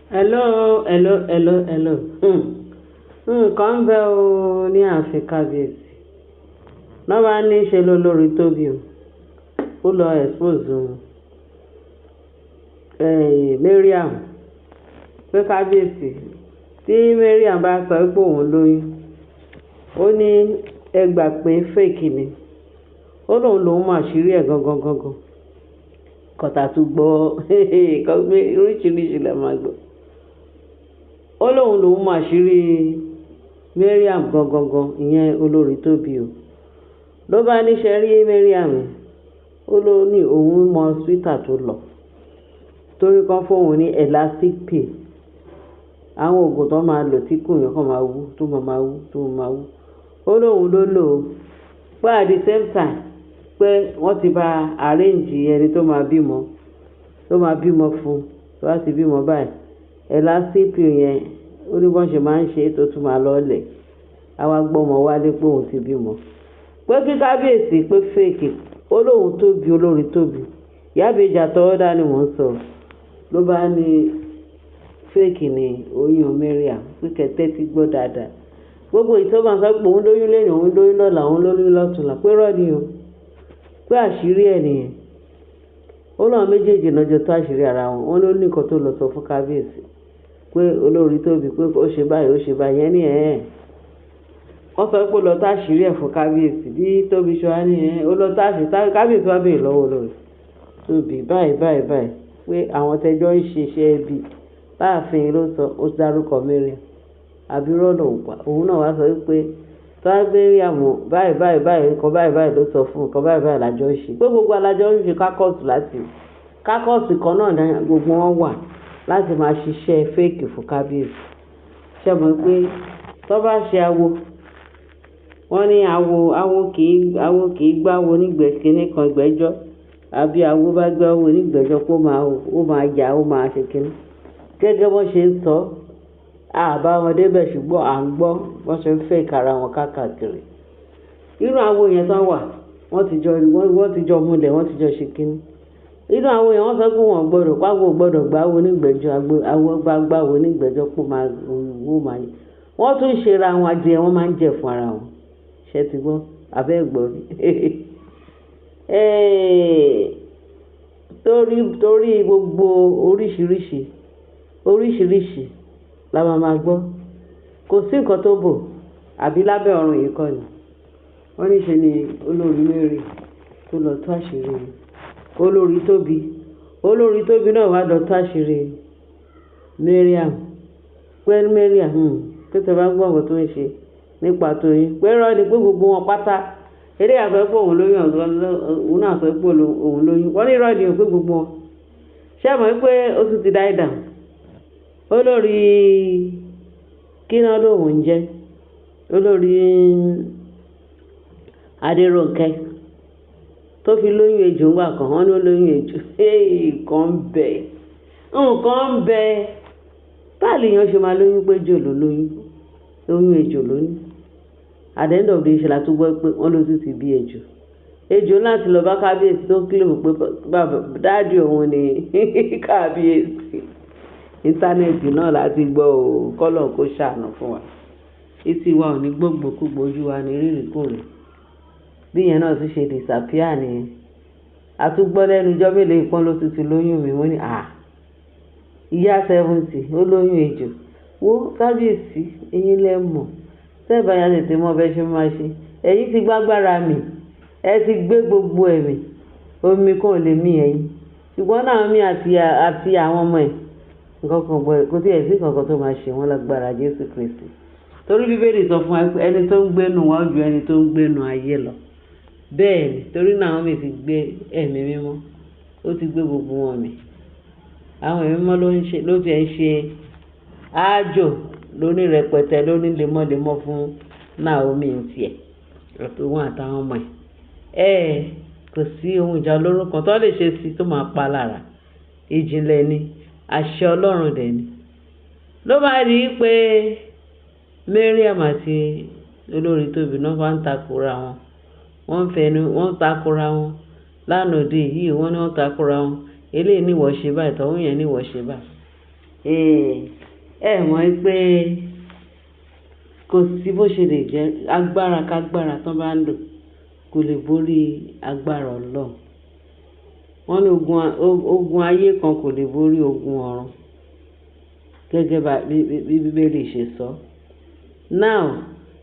Hello, hello, hello, hello. Nǹkan ń bẹ o ní ààfin kábíyèsí. Wọ́n bá ní ṣe lólórí tóbi o. Ó lọ expose Mariam pé kábíyèsí tí Mariam bá sọ pé òun lóyún. Ó ní ẹ gbà pé fake ni. Ó lóun mọ àṣírí ẹ̀ gangan gangan. Kọ̀tà tún gbọ́ oríṣiríṣi la máa gbọ́. Ó lóun mọ àṣírí Mariam gangan ìyẹn olórí tóbi o. Ló bá níṣẹ́ rí Mariam, ó ló ní òun mọ hospital tó lọ torí kan fóun ní elastic pay, àwọn oògùn tó máa lò tí kùnyàn kan máa wú tó máa wú tó máa wú. Ó lóun ló lò ó pé at the same time pé wọ́n ti bá arrange ẹni tó máa bímọ fún tó bá ti bímọ báyìí elastic pay yẹn ó ní bọ́n ṣe máa ń ṣe tó tún máa lọ́ọ̀lẹ̀ àwa gbọ́mọ wálé pé òun ti bímọ. Pé kí kábíyèsí pé fake, ó lóun tóbi olórí tóbi Ìyábẹ̀jì Àtọwọ́dá ni mò ń sọ. Ló bá ní fake ni oyún Mariam pé kẹtẹ́ ti gbọ́ dáadáa. Gbogbo ìtọ́ba sọ pé òun lóyún lẹ́yìn òun lóyún lọ́la òun lóyún lọ́tùnla pé rọ́ọ̀nì o pé àṣírí ẹ̀ nìyẹn. Ó lọ́wọ́ méjèèjì lọ́jọ́ tó àṣírí ara wọn. Wọ́n ló ní nǹkan tó lọ sọ fún kábíyèsí pé olórí tóbi pé ó ṣe báyìí yẹn ní wọ́n sọ pé ó lọ tó àṣírí ẹ̀ fún kábíyèsí bí tóbi ṣọwá ní ó lọ tó àṣírí kábíyèsí wá béèrè lọ́wọ́ olórí tóbi báyìí pé àwọn tẹjọ́ ń ṣiṣẹ́ ẹbí láàfin ló sọ ó dárúkọ Mariam àbí rọ́ọ̀nà òun náà wá sọ pé Mariam báyìí nǹkan báyìí ló sọ fún nǹkan báyìí lájọ ń ṣe pé gbogbo alájọ ń ṣe kákọ́ọ̀sì kan náà gbogbo wọn wà láti máa ṣiṣẹ́ fake fún kábíyèsí. Ṣé mọ̀ pé tó bá ṣe awo wọ́n ní awo kì í gbáwo nígbẹ̀kínní kan ìgbẹ́jọ́ àbí awo bá gbáwo nígbẹ̀jọ́ pé ó máa jà ó máa ṣe kínní gẹ́gẹ́ bó ṣe ń sọ àbá wọn débẹ̀ ṣùgbọ́n à ń gbọ́ wọ́n ṣe ń fẹ́ ìkara wọn káàkiri. Irú awo yẹn tán wà wọ́n ti jọ múlẹ̀ wọ́n ti jọ ṣe kínní. Inú àwọn èèyàn wọ́n sọ pé wọ́n gbọ́dọ̀ gbáwo nígbẹ̀jọ́ àwọn bá gbáwo nígbẹ̀jọ́ pé máa yẹ wọ́n tún ṣera wọn adìẹ wọ́n máa ń jẹ fún ara wọn. Ṣé ti gbọ́ abẹ́ ẹ̀gbọ́n rí torí gbogbo oríṣiríṣi la máa gbọ́. Kò sí nǹkan tó bò àbí lábẹ́ ọ̀run yìí kọ́ ni wọ́n ní ṣe ni olórí Mary tó lọ tó àṣírí olórí tóbi náà wá lọ tó àṣírí Mariam pẹ̀lú Mariam pé tó bá ń gbọ́ nǹkan tó ń ṣe nípa tó yín pé rọ́ ni pé gbogbo wọn pátá eré àsọ pé òun lóyún òun náà sọ pé òun lóyún wọ́n ní rọ́ ni pé gbogbo wọn. Ṣé mọ̀ pé ó tún ti dáì dàn olórí kí náà lóun ń jẹ́ olórí Adérónkẹ́ tó fi lóyún ejò ńgbà kan wọ́n ní ó lóyún ejò nǹkan ń bẹ báàlì yẹn ṣe máa lóyún pé ejò ló lóyún ejò lónìí at the end of the day ṣe la tún gbọ́ pé wọ́n ló tún ti bí ejò láti lọ bá kábíyèsí tó kílèmù pé dáàdì òun ni kábíyèsí. Íńtánẹ́ẹ̀tì náà láti gbọ́ kọ́lọ̀ kó ṣàánú fún wa etí wa ò ní gbogbogbò ojú wa ní rírìkùnrin bí yẹn náà tún ṣe disappear nìyẹn. Àtúgbọ́ lẹ́nu ijọ́ mélòó ìpọ́n ló tún ti lóyún mi wọ́n ní ìyá 70 ó lóyún ejò wo kábíyèsí ẹ̀yin lẹ mọ̀ sẹ́ẹ̀bà ya tètè mọ́ bẹ́ẹ̀ ṣe máa ṣe ẹ̀yin ti gbágbára mi ẹ ti gbé gbogbo ẹ̀mí omi kan lè mí ẹ̀yin ṣùgbọ́n náà mi àti àwọn ọmọ ẹ̀ nǹkan kan gbọ́ kó tí ẹ̀ sí kankan tó máa ṣe wọ́n lágbára Jésù Kristi torí Bíbélì sọ fún wa pé ẹni tó ń gbénu wa ju ẹni tó ń gbénu ayé lọ. Bẹ́ẹ̀ ni torí náà àwọn mi ti gbé ẹ̀mí mímọ́ ó ti gbé gbogbo wọn mì àwọn ẹ̀mí mímọ́ ló ti ẹ̀ ń ṣe ájò lóní rẹpẹtẹ lóní lemọ́lemọ́ fún Naomi tiẹ̀ wọn àtàwọn ọmọ ẹ̀ kò sí ohun ìjà olóró kan tó lè ṣe sí tó máa pa lára ìjìnlẹ̀ ni àṣẹ Ọlọ́run dẹ̀ ni. Ló máa rí i pé Mariam àti olórí tóbi náà wá ń takora wọn wọ́n ń takora wọn lánàá òde yìí wọ́n ní wọ́n takora wọn eléyìí ní ìwọ ṣe báyìí tọ̀hún yẹn ní ìwọ ṣe báyìí ẹ mọ̀ pé kò sí bó ṣe lè jẹ́ agbára kágbára tán bá ń lò kò lè borí agbára Ọlọ́run. Wọ́n ní ogun ayé kan kò lè borí ogun ọ̀run gẹ́gẹ́ bí Bíbélì ṣe sọ. Now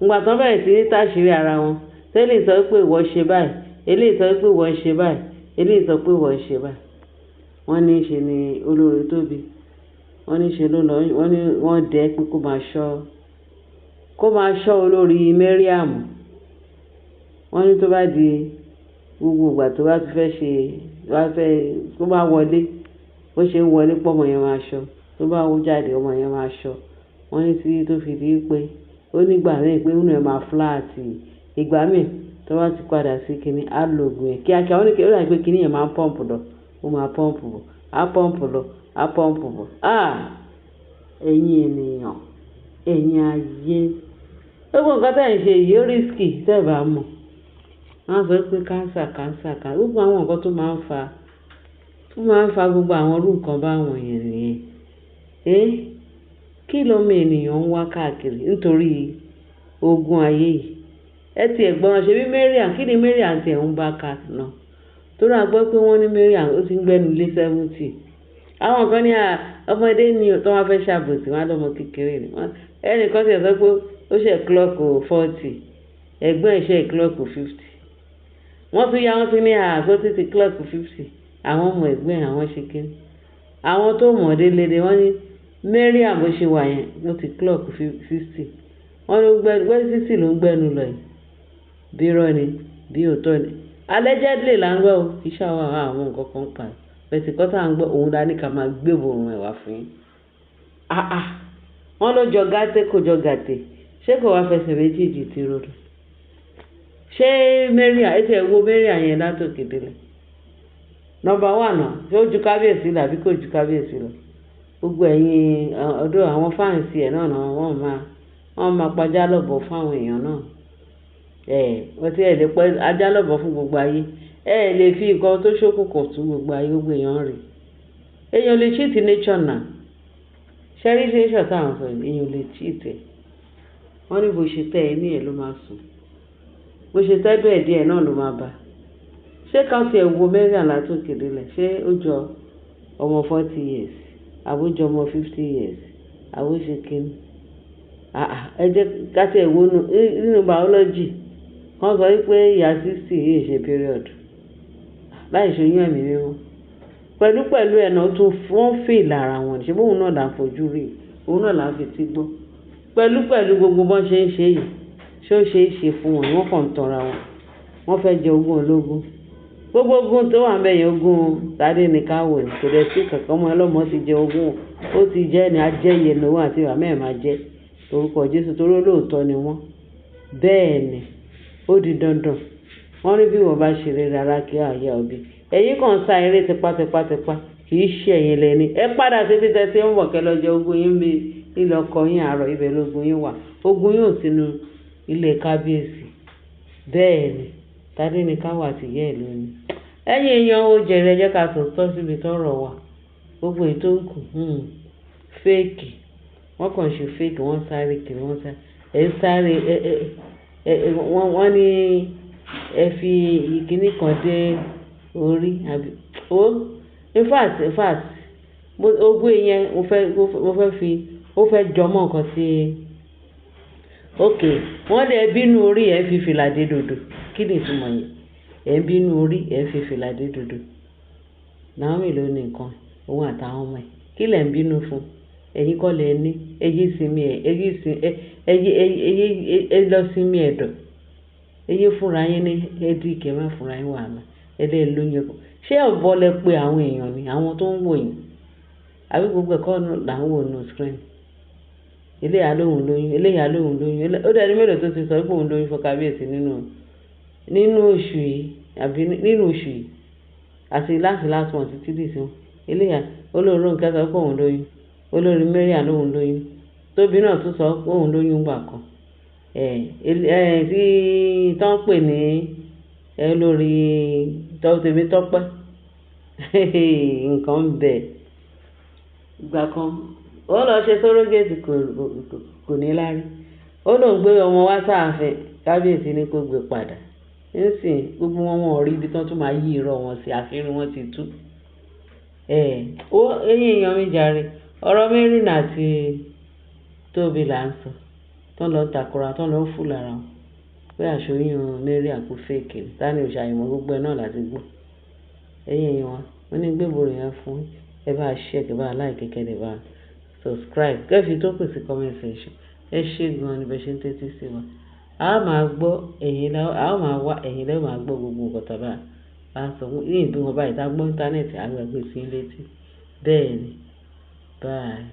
ìgbà tán bẹ̀rẹ̀ sí ní táṣìírí ara wọn tẹ́lẹ̀ sọ pé ìwọ ṣe báyìí eléyìí sọ pé ìwọ ṣe báyìí eléyìí sọ pé ìwọ ṣe báyìí. Wọ́n ní ṣe ni Olórí Tóbi wọ́n ní ṣe ló lọ wọ́n dẹ́ pé kó máa ṣọ́ olórí Mariam. Wọ́n ní tó bá di gbogbo ìgbà tó bá ti fẹ́ tó bá wọlé bó ṣe ń wọlé pọ̀ ọmọ yẹn máa ṣọ́ tó bá wó jáde ọmọ yẹn máa ṣọ́. Wọ́n ní tí tó fi di pé ó nígbà míì pé inú ẹ̀ máa fúláàtì ìgbà míì tó bá ti padà sí kinní á lo oògùn ẹ̀ kíákíá. Wọ́n ní kí ó dà pé kinní yẹn máa ń pọ́ǹpù lọ ó máa pọ́ǹpù bọ̀ á pọ́ǹpù lọ á pọ́ǹpù bọ̀. Ẹ̀yin ènìyàn ẹ̀yin ayé gbogbo nǹkan tẹ̀ ń ṣe yìí ó rísíkì tẹ́ ẹ̀ bá mọ̀. Wọ́n sọ pé kánsà gbogbo àwọn nǹkan tó máa ń fa gbogbo àwọn irú nǹkan báwọn yẹn nìyẹn. Kí lọ́mọ ènìyàn ń wá káàkiri nítorí ogun ayé yìí. Ẹ ti ẹ̀gbọ́n ṣe bí Mariam kí ni Mariam ti ẹ̀ ń bá ká náà torí a gbọ́ pé wọ́n ní Mariam ó ti ń gbẹ́nu lé 70. Àwọn kan ní ọmọdé ni tó wá fẹ́ ṣàbòsí wọn lọ́mọ kékeré ni ẹnìkan ti sọ pé ó ṣe kílọ̀kù 40 ẹ̀gbọ́n ìṣe kílọ̀kù 50. Wọ́n tún yá wọ́n tún ní àgọ́ títí kílọ̀kù 50 àwọn ọmọ ẹ̀gbọ́n àwọn ṣe kíní. Àwọn tó mọ̀ délédé wọ́n ní Mariam bó ṣe wà yẹn ló ti kílọ̀kù 60. Wọ́n ló gbẹ́ 60 ló ń gbẹ́nu lọ yìí bí irọ́ ni bí òótọ́ ni. Allegedly là ń gbọ́ o kì í ṣàwọn àwọn nǹkan kan pa bẹ̀tì kọ́tà ń gbọ́ òun dání ká máa gbé borun ẹ̀ wá fún yín. Wọ́n ló jọ gàtẹ́ kò jọ gàtẹ́ ṣé kò wá fẹsẹ̀ méjèèjì ti rọrùn. Ṣé Mariam ẹ ti ẹ̀ wo Mariam yẹn látòkè délẹ̀. Number 1 náà ṣé ó ju kábíyèsí lọ àbí kò ju kábíyèsí lọ. Gbogbo ẹ̀yin ọ̀dọ́ àwọn fáǹsì ẹ̀ náà wọ́n máa pajá lọ́bọ̀ fún àwọn èèyàn náà. Wọ́n ti ẹ̀ lè pẹ́ ajá lọ́bọ̀ fún gbogbo ayé. Lè fi nǹkan tó ṣókùnkùn tún gbogbo ayé gbogbo èèyàn rè. Èèyàn lè cheat nature náà. Ṣẹ́rí ṣe é ṣọ̀tá àwọn sọ èèyàn lè cheat ẹ̀. Wọ́n ní bó ṣe tẹ́ ẹ ní ẹ̀ ló máa sùn bó ṣe tẹ́dọ̀ ẹ̀ díẹ̀ náà ló máa bá. Ṣé ká ti ẹ̀ wo Mariam látòkè délẹ̀ ṣé ó jọ ọmọ 40 years àbójọ ọmọ 50 years àbóṣe kíni. Ẹ jẹ́ ká ti ẹ̀ wo nínú biology wọ́n sọ wípé ìyá 60 yìí ṣe period láì ṣoyún ẹ̀mí mímọ́ pẹ̀lú ẹ̀ náà tún wọ́n fè lára wọn ṣe bóun náà là ń fojú rí òun náà là ń fi tí gbọ́ pẹ̀lú gbogbo bọ́n ṣe ń ṣe yìí ṣé ó ṣe é ṣe fún wọn wọ́n kàn ń tọra wọ́n fẹ́ jẹ ogún ológun gbogbo ogún tó wà ń bẹ̀yẹn ogún tàdé ní káwọ̀ ní kò dẹ̀ sí kankan ọmọ ọlọ́mọ ti jẹ ogún ó ti jẹ́ ní ajẹ́yẹ lówó àti ìwà mẹ́ẹ̀ máa jẹ́ orúkọ Jésù torí olóòótọ́ ni wọ́n bẹ́ẹ̀ ni ó di dandan wọ́n ní bí wọ́n bá ṣe rere ara kí àyà òbí ẹ̀yin kàn sa eré tipátipá kì í ṣe ẹ̀yin lẹ́ni ẹ padà sí títẹ tí ń wọ̀ kẹ́ lọ jẹ ogún yín bí ilé ọkọ yín àárọ̀ ibẹ̀ lógún yín wà ogún yóò sínú ilé kábíyèsí bẹ́ẹ̀ ni tàdé ní káwọ̀ àti ìyá ẹ̀ lónìí ẹ̀yin èèyàn ó jẹrẹ jẹ́ ká tó tọ́ síbi tọ́rọ̀ wà gbogbo ètò ń kù fẹ́ẹ̀kì wọ́n kàn ṣe fẹ́ẹ̀kì wọ́n sáré kiri wọ́n ní ẹ fi ìkíní kan dé orí àbí in fact ogún yẹn mo fẹ́ fi ó fẹ́ jọmọ́ nǹkan sí wọ́n lè bínú orí ẹ̀ fi fìlà dé dòdò kí ni ìtumọ̀ yẹn ẹ̀ ń bínú orí ẹ̀ fi fìlà dé dòdò Naomi ló ní nǹkan òun àtàwọn ọmọ ẹ̀ kí lẹ̀ ń bínú fún ẹ̀yin kọ́ lẹ̀ ní ẹ lọ sinmi ẹ̀dọ̀ ẹyẹ fúnra yín ní ẹdí kẹ má fúnra yín wàhálà ẹdẹ lóyún ṣé ọ̀bọ lẹ pé àwọn èèyàn ni àwọn tó ń wò yín àbí gbogbo ẹ̀kọ́ là ń wò nù screen eléyà lóhùn lóyún ó dẹni mélòó tó ti sọ pé òun lóyún fún kábíyèsí nínú oṣù yìí àbí nínú oṣù yìí àti last month títí dì sí eléyà olórí nǹkan sọ pé òun lóyún olórí Mariam lóhùn lóyún tóbi náà tún sọ pé òun lóyún gbà kan tí tán pè ní lórí tèmi tọ́pẹ́ nǹkan ń bẹ ìgbà kan ó lọ ṣe sórógèètì kò ní lárí, ó lóun gbé ọmọ wá sáàfin, kábíyèsí ní kó gbé padà. Nísìnyí gbogbo wọn ò rí ibi tán tún máa yí irọ́ wọn sí, àṣírí wọn ti tú. Ẹ̀yin èèyàn mi jàre, ọ̀rọ̀ Mary àti Tóbi là ń sọ, tán lọ takora, tán lọ fù lára wọn pé àṣoyún Mary àpò fèkì ni, tani òṣàyẹ̀mọ́ gbogbo ẹ̀ náà láti gbọ́. Ẹ̀yin èèyàn wa, wọ́n ní gbégbòrò yẹn fún ẹ bá share, kẹ́ bá like, kẹ́ bá subscribe, kẹ́fì tó pè sí comment section. Ẹ ṣé gan-an ni bẹ́ẹ̀ ṣe ń tẹ́tí sí wa. A máa gbọ́ ẹ̀yin lẹ́wọ̀, a máa wá ẹ̀yin lẹ́wọ̀ máa gbọ́ gbogbo nǹkan tá bá sọ ní ìdúnwọ̀n báyìí tá gbọ́ íńtánẹ́ẹ̀tì àgbàgbé sí létí. Bẹ́ẹ̀ ni, bye.